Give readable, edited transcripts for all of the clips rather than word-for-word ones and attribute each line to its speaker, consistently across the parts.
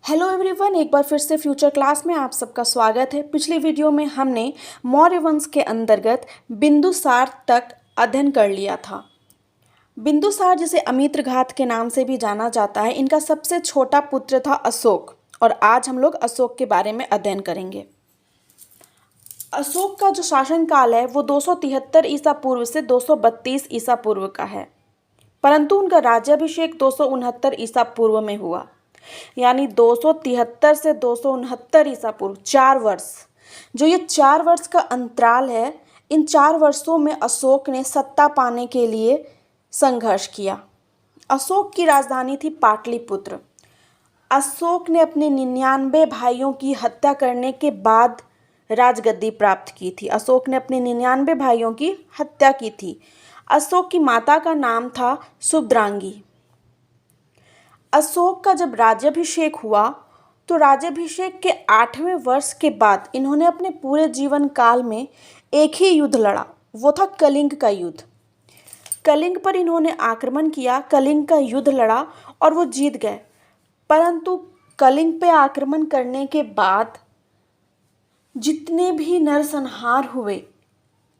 Speaker 1: Hello everyone, एक बार फिर से फ्यूचर क्लास में आप सबका स्वागत है। पिछली वीडियो में हमने मौर्य वंश के अंतर्गत बिंदुसार तक अध्ययन कर लिया था। बिंदुसार, जिसे अमित्रघात के नाम से भी जाना जाता है, इनका सबसे छोटा पुत्र था अशोक, और आज हम लोग अशोक के बारे में अध्ययन करेंगे। अशोक का जो शासनकाल है वो 273 ईसा पूर्व से 232 ईसा पूर्व का है, परंतु उनका राज्याभिषेक 269 ईसा पूर्व में हुआ। यानी 273 से 269 ईसा पूर्व 4 वर्ष, जो ये 4 वर्ष का अंतराल है, इन 4 वर्षों में अशोक ने सत्ता पाने के लिए संघर्ष किया। अशोक की राजधानी थी पाटलिपुत्र। अशोक ने अपने 99 भाइयों की हत्या करने के बाद राजगद्दी प्राप्त की थी। अशोक ने अपने 99 भाइयों की हत्या की थी। अशोक की माता का नाम था सुभद्रांगी। अशोक का जब राज्याभिषेक हुआ तो राज्याभिषेक के 8वें वर्ष के बाद इन्होंने अपने पूरे जीवन काल में एक ही युद्ध लड़ा, वो था कलिंग का युद्ध। कलिंग पर इन्होंने आक्रमण किया, कलिंग का युद्ध लड़ा और वो जीत गए। परंतु कलिंग पे आक्रमण करने के बाद जितने भी नरसंहार हुए,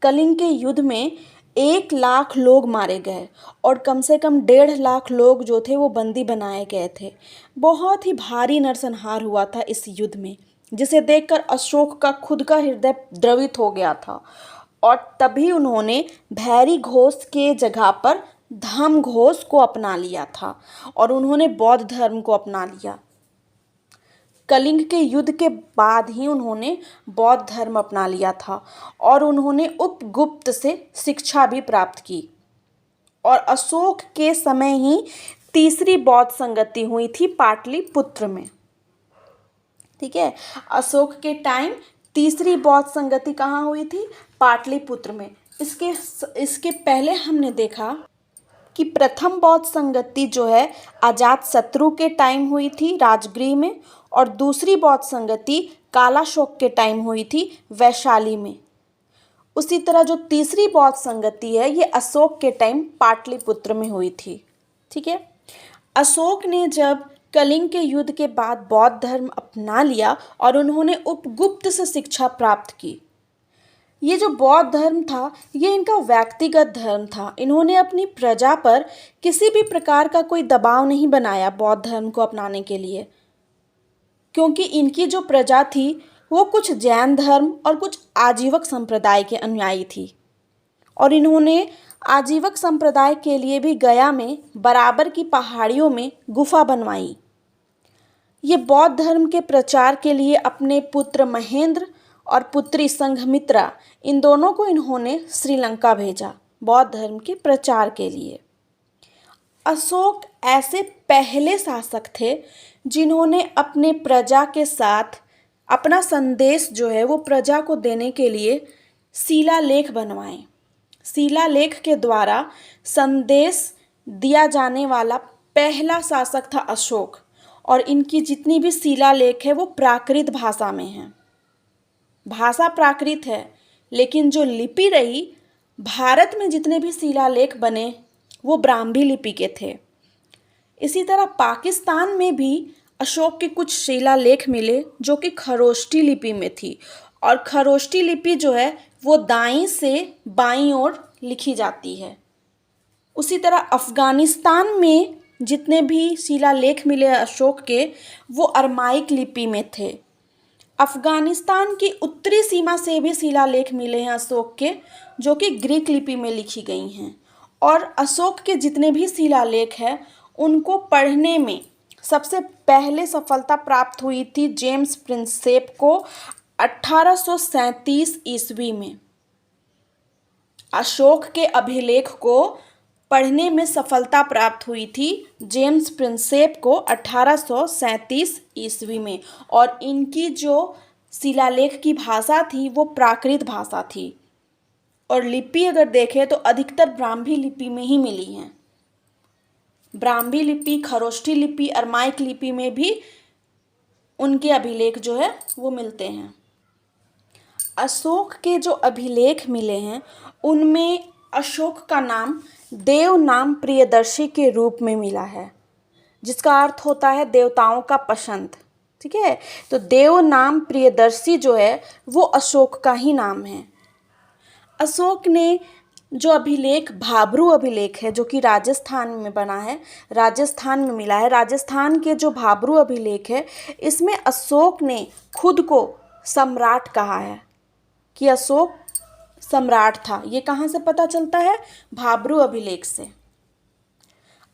Speaker 1: कलिंग के युद्ध में 1 लाख लोग मारे गए और कम से कम 1.5 लाख लोग जो थे वो बंदी बनाए गए थे। बहुत ही भारी नरसंहार हुआ था इस युद्ध में, जिसे देखकर अशोक का खुद का हृदय द्रवित हो गया था, और तभी उन्होंने भैरी घोष के जगह पर धम्म घोष को अपना लिया था और उन्होंने बौद्ध धर्म को अपना लिया। कलिंग के युद्ध के बाद ही उन्होंने बौद्ध धर्म अपना लिया था और उन्होंने उपगुप्त से शिक्षा भी प्राप्त की। और अशोक के समय ही तीसरी बौद्ध संगति हुई थी पाटलिपुत्र में। ठीक है, अशोक के टाइम तीसरी बौद्ध संगति कहाँ हुई थी? पाटलिपुत्र में। इसके पहले हमने देखा कि प्रथम बौद्ध संगति जो है अजातशत्रु के टाइम हुई थी राजगृह में, और दूसरी बौद्ध संगति कालाशोक के टाइम हुई थी वैशाली में। उसी तरह जो तीसरी बौद्ध संगति है ये अशोक के टाइम पाटलिपुत्र में हुई थी। ठीक है, अशोक ने जब कलिंग के युद्ध के बाद बौद्ध धर्म अपना लिया और उन्होंने उपगुप्त से शिक्षा प्राप्त की। ये जो बौद्ध धर्म था ये इनका व्यक्तिगत धर्म था। इन्होंने अपनी प्रजा पर किसी भी प्रकार का कोई दबाव नहीं बनाया बौद्ध धर्म को अपनाने के लिए, क्योंकि इनकी जो प्रजा थी वो कुछ जैन धर्म और कुछ आजीवक संप्रदाय के अनुयायी थी, और इन्होंने आजीवक संप्रदाय के लिए भी गया में बराबर की पहाड़ियों में गुफा बनवाई। ये बौद्ध धर्म के प्रचार के लिए अपने पुत्र महेंद्र और पुत्री संघमित्रा, इन दोनों को इन्होंने श्रीलंका भेजा बौद्ध धर्म के प्रचार के लिए। अशोक ऐसे पहले शासक थे जिन्होंने अपने प्रजा के साथ अपना संदेश जो है वो प्रजा को देने के लिए शिलालेख बनवाए। शिलालेख के द्वारा संदेश दिया जाने वाला पहला शासक था अशोक, और इनकी जितनी भी शिलालेख है वो प्राकृत भाषा में है। भाषा प्राकृत है, लेकिन जो लिपि रही, भारत में जितने भी शिलालेख बने वो ब्राह्मी लिपि के थे। इसी तरह पाकिस्तान में भी अशोक के कुछ शिलालेख मिले जो कि खरोष्ठी लिपि में थी, और खरोष्ठी लिपि जो है वो दाईं से बाईं ओर लिखी जाती है। उसी तरह अफ़गानिस्तान में जितने भी शिलालेख मिले अशोक के वो अरमाइक लिपि में थे। अफ़गानिस्तान की उत्तरी सीमा से भी शिलालेख मिले हैं अशोक के, जो कि ग्रीक लिपि में लिखी गई हैं। और अशोक के जितने भी शिलालेख हैं उनको पढ़ने में सबसे पहले सफलता प्राप्त हुई थी जेम्स प्रिंसेप को 1837 ईस्वी में। अशोक के अभिलेख को पढ़ने में सफलता प्राप्त हुई थी जेम्स प्रिंसेप को 1837 ईस्वी में, और इनकी जो शिलालेख की भाषा थी वो प्राकृत भाषा थी, और लिपि अगर देखें तो अधिकतर ब्राह्मी लिपि में ही मिली हैं। ब्राह्मी लिपि, खरोष्ठी लिपि, अरमाइक लिपि में भी उनके अभिलेख जो है वो मिलते हैं। अशोक के जो अभिलेख मिले हैं उनमें अशोक का नाम देव नाम प्रियदर्शी के रूप में मिला है, जिसका अर्थ होता है देवताओं का पसंद। ठीक है। तो देव नाम प्रियदर्शी जो है वो अशोक का ही नाम है। अशोक ने जो अभिलेख भाब्रू अभिलेख है जो कि राजस्थान में बना है, राजस्थान में मिला है, राजस्थान के जो भाब्रू अभिलेख है इसमें अशोक ने खुद को सम्राट कहा है कि अशोक सम्राट था। ये कहाँ से पता चलता है? भाब्रू अभिलेख से।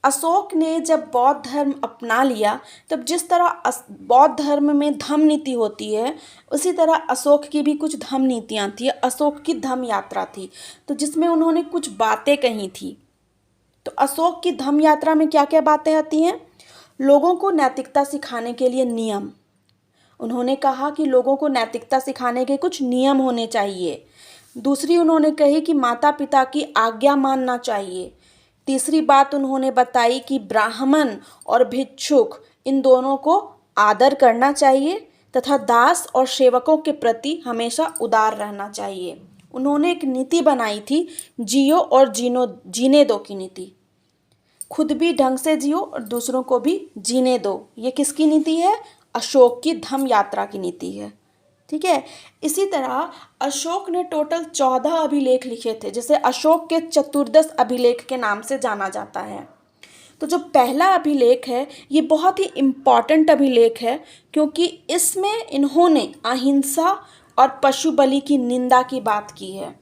Speaker 1: अशोक ने जब बौद्ध धर्म अपना लिया तब जिस तरह बौद्ध धर्म में धम्म नीति होती है उसी तरह अशोक की भी कुछ धम्म नीतियाँ थी। अशोक की धम्म यात्रा थी तो जिसमें उन्होंने कुछ बातें कही थी। तो अशोक की धम्म यात्रा में क्या क्या बातें आती हैं? लोगों को नैतिकता सिखाने के लिए नियम। उन्होंने कहा कि लोगों को नैतिकता सिखाने के कुछ नियम होने चाहिए। दूसरी उन्होंने कही कि माता पिता की आज्ञा मानना चाहिए। तीसरी बात उन्होंने बताई कि ब्राह्मण और भिक्षुक इन दोनों को आदर करना चाहिए तथा दास और सेवकों के प्रति हमेशा उदार रहना चाहिए। उन्होंने एक नीति बनाई थी, जियो और जीने दो की नीति। खुद भी ढंग से जियो और दूसरों को भी जीने दो। ये किसकी नीति है? अशोक की धम्म यात्रा की नीति है। ठीक है। इसी तरह अशोक ने टोटल 14 अभिलेख लिखे थे जिसे अशोक के चतुर्दश अभिलेख के नाम से जाना जाता है। तो जो पहला अभिलेख है ये बहुत ही इम्पॉर्टेंट अभिलेख है क्योंकि इसमें इन्होंने अहिंसा और पशु बलि की निंदा की बात की है।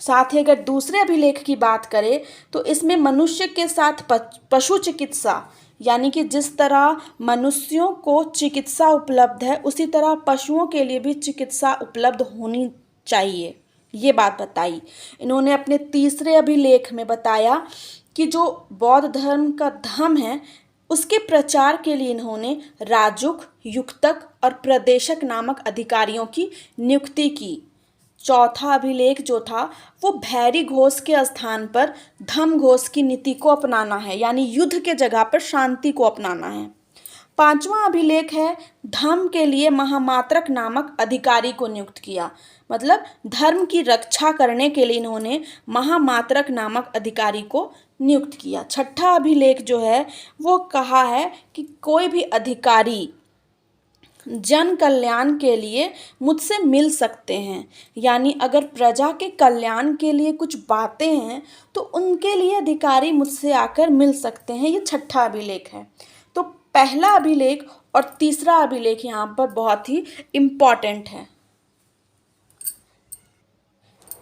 Speaker 1: साथ ही अगर दूसरे अभिलेख की बात करें तो इसमें मनुष्य के साथ पशु चिकित्सा, यानी कि जिस तरह मनुष्यों को चिकित्सा उपलब्ध है उसी तरह पशुओं के लिए भी चिकित्सा उपलब्ध होनी चाहिए, ये बात बताई। इन्होंने अपने तीसरे अभिलेख में बताया कि जो बौद्ध धर्म का धम्म है उसके प्रचार के लिए इन्होंने राजुक, युक्तक और प्रदेशक नामक अधिकारियों की नियुक्ति की। चौथा अभिलेख जो था वो भैरी घोष के स्थान पर धम्म घोष की नीति को अपनाना है, यानी युद्ध के जगह पर शांति को अपनाना है। पांचवा अभिलेख है धम्म के लिए महामात्रक नामक अधिकारी को नियुक्त किया, मतलब धर्म की रक्षा करने के लिए इन्होंने महामात्रक नामक अधिकारी को नियुक्त किया। छठा अभिलेख जो है वो कहा है कि कोई भी अधिकारी जन कल्याण के लिए मुझसे मिल सकते हैं, यानी अगर प्रजा के कल्याण के लिए कुछ बातें हैं तो उनके लिए अधिकारी मुझसे आकर मिल सकते हैं। ये छठा अभिलेख है। तो पहला अभिलेख और तीसरा अभिलेख यहाँ पर बहुत ही इम्पॉर्टेंट है।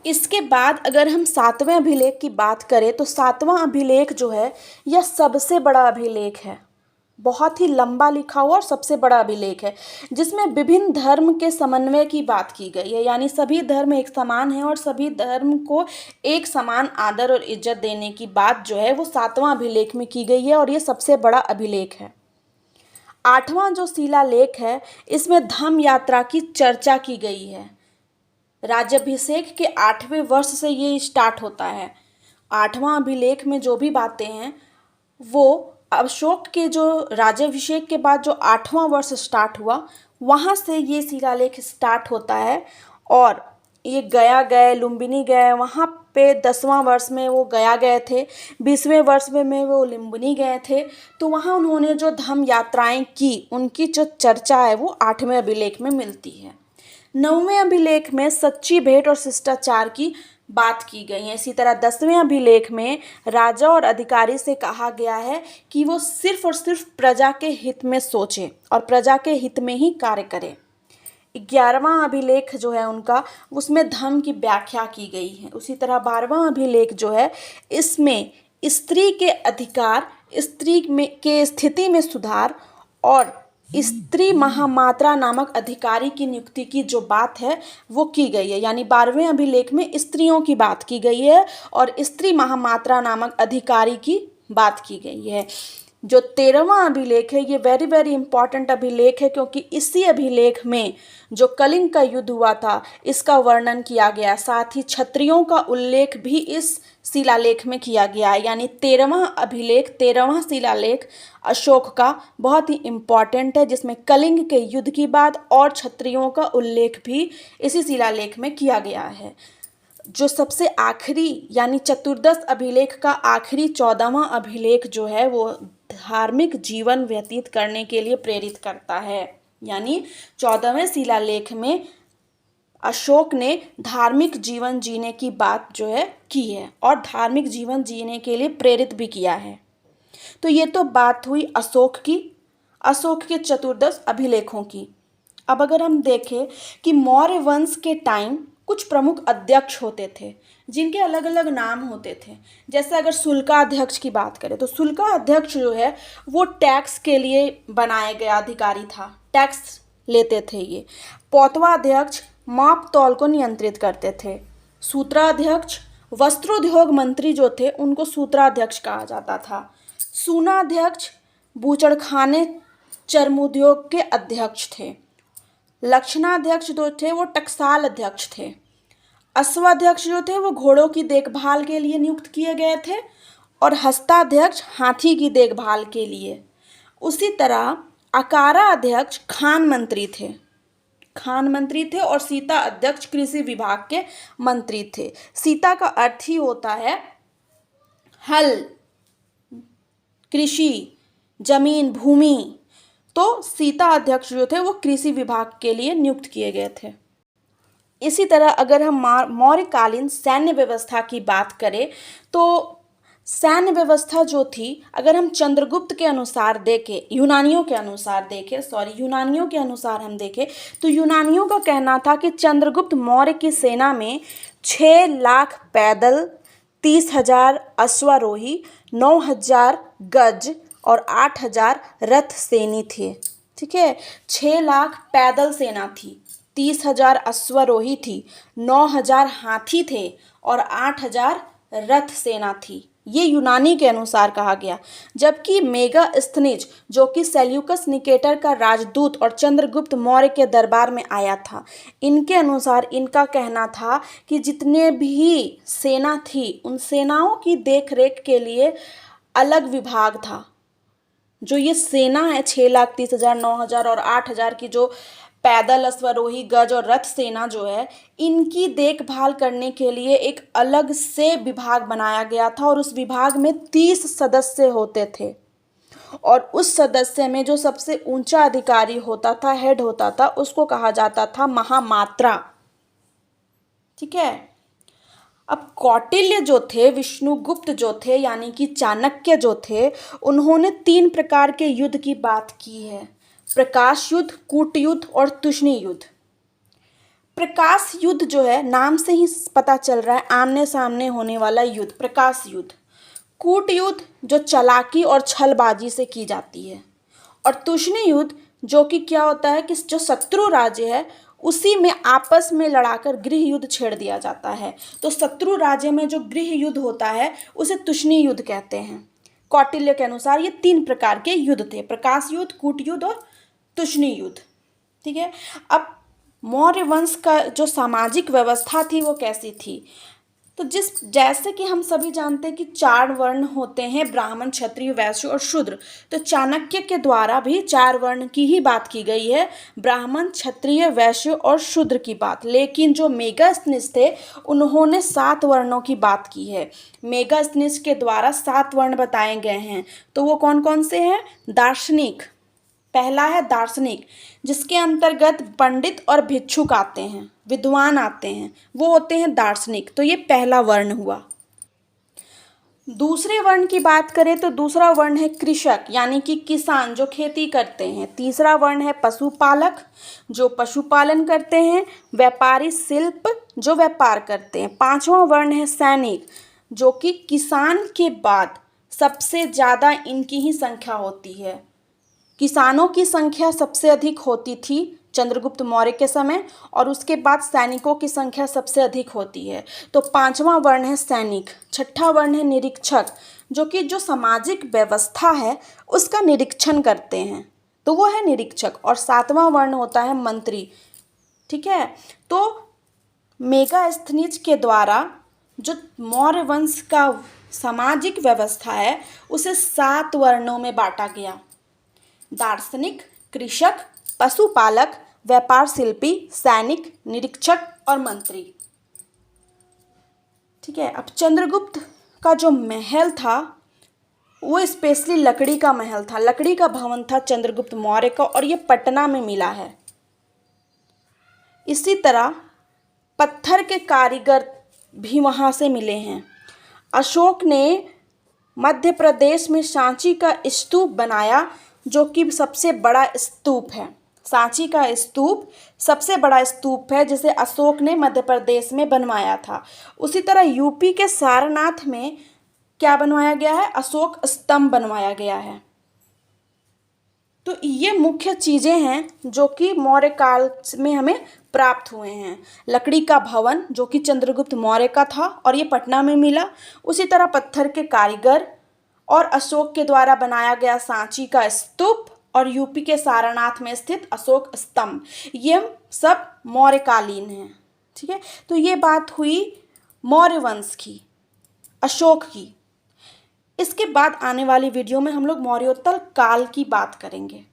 Speaker 1: इसके बाद अगर हम सातवें अभिलेख की बात करें तो सातवां अभिलेख जो है यह सबसे बड़ा अभिलेख है, बहुत ही लंबा लिखा हुआ और सबसे बड़ा अभिलेख है जिसमें विभिन्न धर्म के समन्वय की बात की गई है, यानी सभी धर्म एक समान हैं और सभी धर्म को एक समान आदर और इज्जत देने की बात जो है वो सातवां अभिलेख में की गई है और ये सबसे बड़ा अभिलेख है। आठवां जो शिलालेख है इसमें धम्म यात्रा की चर्चा की गई है। राज्याभिषेक के 8वें वर्ष से ये स्टार्ट होता है। आठवां अभिलेख में जो भी बातें हैं वो अशोक के जो राज्याभिषेक के बाद जो 8वां वर्ष स्टार्ट हुआ वहाँ से ये शिलालेख स्टार्ट होता है और ये गया गए, लुम्बिनी गए, वहाँ पे 10वां वर्ष में वो गया गए थे, 20वें वर्ष में वो लुम्बिनी गए थे। तो वहाँ उन्होंने जो धम्म यात्राएं की उनकी जो चर्चा है वो 8वें अभिलेख में मिलती है। 9वें अभिलेख में सच्ची भेंट और शिष्टाचार की बात की गई है। इसी तरह 10वें अभिलेख में राजा और अधिकारी से कहा गया है कि वो सिर्फ और सिर्फ प्रजा के हित में सोचे और प्रजा के हित में ही कार्य करे। 11वां अभिलेख जो है उनका उसमें धम्म की व्याख्या की गई है। उसी तरह 12वां अभिलेख जो है इसमें स्त्री के अधिकार, स्त्री में के स्थिति में सुधार और स्त्री महामात्रा नामक अधिकारी की नियुक्ति की जो बात है वो की गई है, यानी 12वें अभिलेख में स्त्रियों की बात की गई है और स्त्री महामात्रा नामक अधिकारी की बात की गई है। जो 13वां अभिलेख है ये वेरी वेरी इंपॉर्टेंट अभिलेख है क्योंकि इसी अभिलेख में जो कलिंग का युद्ध हुआ था इसका वर्णन किया गया, साथ ही क्षत्रियों का उल्लेख भी इस शिलालेख में किया गया है। यानी 13वां अभिलेख, 13वां शिलालेख अशोक का बहुत ही इम्पॉर्टेंट है जिसमें कलिंग के युद्ध की बात और क्षत्रियों का उल्लेख भी इसी शिलालेख में किया गया है। जो सबसे आखिरी यानी चतुर्दश अभिलेख का आखिरी 14वां अभिलेख जो है वो धार्मिक जीवन व्यतीत करने के लिए प्रेरित करता है। यानी 14वें शिलालेख में अशोक ने धार्मिक जीवन जीने की बात जो है की है और धार्मिक जीवन जीने के लिए प्रेरित भी किया है। तो ये तो बात हुई अशोक की, अशोक के चतुर्दश अभिलेखों की। अब अगर हम देखें कि मौर्य वंश के टाइम कुछ प्रमुख अध्यक्ष होते थे जिनके अलग अलग नाम होते थे। जैसे अगर शुल्काध्यक्ष की बात करें तो शुल्काध्यक्ष जो है वो टैक्स के लिए बनाया गया अधिकारी था, टैक्स लेते थे ये। पौतवाध्यक्ष माप तौल को नियंत्रित करते थे। सूत्राध्यक्ष, वस्त्रोद्योग मंत्री जो थे उनको सूत्राध्यक्ष कहा जाता था। सूनाध्यक्ष बूचड़खाने चर्मोद्योग के अध्यक्ष थे। लक्षणाध्यक्ष जो थे वो टकसाल अध्यक्ष थे। अश्वाध्यक्ष जो थे वो घोड़ों की देखभाल के लिए नियुक्त किए गए थे और हस्ताध्यक्ष हाथी की देखभाल के लिए। उसी तरह अकारा अध्यक्ष खान मंत्री थे और सीता अध्यक्ष कृषि विभाग के मंत्री थे। सीता का अर्थ ही होता है हल, कृषि, जमीन, भूमि। तो सीता अध्यक्ष जो थे वो कृषि विभाग के लिए नियुक्त किए गए थे। इसी तरह अगर हम मौर्यकालीन सैन्य व्यवस्था की बात करें तो सैन्य व्यवस्था जो थी, अगर हम चंद्रगुप्त के अनुसार देखें, यूनानियों के अनुसार हम देखें तो यूनानियों का कहना था कि चंद्रगुप्त मौर्य की सेना में 6 लाख पैदल, 30,000 अश्वारोही, 9,000 गज और 8,000 रथ सैनी थे। ठीक है, 6 लाख पैदल सेना थी, 30,000 अश्वारोही थी, 9,000 हाथी थे और 8,000 रथ सेना थी। ये यूनानी के अनुसार कहा गया। जबकि मेगास्थनीज जो कि सेल्यूकस निकेटर का राजदूत और चंद्रगुप्त मौर्य के दरबार में आया था, इनके अनुसार इनका कहना था कि जितने भी सेना थी उन सेनाओं की देखरेख के लिए अलग विभाग था। जो ये सेना है 6,30,000, 9,000 और 8,000 की जो पैदल, अश्वारोही, गज और रथ सेना जो है, इनकी देखभाल करने के लिए एक अलग से विभाग बनाया गया था और उस विभाग में 30 सदस्य होते थे और उस सदस्य में जो सबसे ऊंचा अधिकारी होता था, हेड होता था, उसको कहा जाता था महामात्रा। ठीक है। अब कौटिल्य जो थे, विष्णुगुप्त जो थे, यानी कि चाणक्य जो थे, उन्होंने 3 प्रकार के युद्ध की बात की है: प्रकाश युद्ध, कूट युद्ध और तुष्णीय युद्ध। प्रकाश युद्ध जो है, नाम से ही पता चल रहा है, आमने सामने होने वाला युद्ध, प्रकाश युद्ध। कूट युद्ध जो चालाकी और छलबाजी से की जाती है, और तुष्णीय युद्ध जो कि क्या होता है कि जो शत्रु राज्य है उसी में आपस में लड़ाकर गृह युद्ध छेड़ दिया जाता है। तो शत्रु राज्य में जो गृह युद्ध होता है उसे तुष्णीय युद्ध कहते हैं। कौटिल्य के अनुसार ये 3 प्रकार के युद्ध थे: प्रकाश युद्ध, कूट युद्ध और तुष्णीय युद्ध। ठीक है। अब मौर्य वंश का जो सामाजिक व्यवस्था थी वो कैसी थी? तो जैसे कि हम सभी जानते हैं कि 4 वर्ण होते हैं, ब्राह्मण, क्षत्रिय, वैश्य और शूद्र। तो चाणक्य के द्वारा भी 4 वर्ण की ही बात की गई है, ब्राह्मण, क्षत्रिय, वैश्य और शूद्र की बात। लेकिन जो मेगास्थनीज थे उन्होंने 7 वर्णों की बात की है। मेगास्थनीज के द्वारा 7 वर्ण बताए गए हैं। तो वो कौन कौन से हैं? दार्शनिक, पहला है दार्शनिक, जिसके अंतर्गत पंडित और भिक्षुक आते हैं, विद्वान आते हैं, वो होते हैं दार्शनिक। तो ये पहला वर्ण हुआ। दूसरे वर्ण की बात करें तो दूसरा वर्ण है कृषक, यानी कि किसान जो खेती करते हैं। तीसरा वर्ण है पशुपालक जो पशुपालन करते हैं। व्यापारी, शिल्प जो व्यापार करते हैं। 5वां वर्ण है सैनिक, जो कि किसान के बाद सबसे ज़्यादा इनकी ही संख्या होती है। किसानों की संख्या सबसे अधिक होती थी चंद्रगुप्त मौर्य के समय, और उसके बाद सैनिकों की संख्या सबसे अधिक होती है। तो 5वां वर्ण है सैनिक। 6ठा वर्ण है निरीक्षक, जो कि जो सामाजिक व्यवस्था है उसका निरीक्षण करते हैं, तो वो है निरीक्षक। और 7वां वर्ण होता है मंत्री। ठीक है। तो मेगास्थनीज के द्वारा जो मौर्य वंश का सामाजिक व्यवस्था है उसे 7 वर्णों में बांटा गया: दार्शनिक, कृषक, पशुपालक, व्यापार शिल्पी, सैनिक, निरीक्षक और मंत्री। ठीक है। अब चंद्रगुप्त का जो महल था वो स्पेशली लकड़ी का महल था, लकड़ी का भवन था चंद्रगुप्त मौर्य का, और ये पटना में मिला है। इसी तरह पत्थर के कारीगर भी वहाँ से मिले हैं। अशोक ने मध्य प्रदेश में सांची का स्तूप बनाया, जो कि सबसे बड़ा स्तूप है। सांची का स्तूप सबसे बड़ा स्तूप है जिसे अशोक ने मध्य प्रदेश में बनवाया था। उसी तरह यूपी के सारनाथ में क्या बनवाया गया है? अशोक स्तंभ बनवाया गया है। तो ये मुख्य चीज़ें हैं जो कि मौर्य काल में हमें प्राप्त हुए हैं। लकड़ी का भवन जो कि चंद्रगुप्त मौर्य का था और ये पटना में मिला। उसी तरह पत्थर के कारीगर और अशोक के द्वारा बनाया गया सांची का स्तूप और यूपी के सारनाथ में स्थित अशोक स्तंभ, ये सब मौर्यकालीन हैं। ठीक है, तो ये बात हुई मौर्य वंश की, अशोक की। इसके बाद आने वाली वीडियो में हम लोग मौर्योत्तर काल की बात करेंगे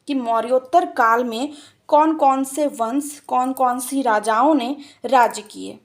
Speaker 1: कि मौर्योत्तर काल में कौन कौन से वंश, कौन कौन सी राजाओं ने राज्य किए।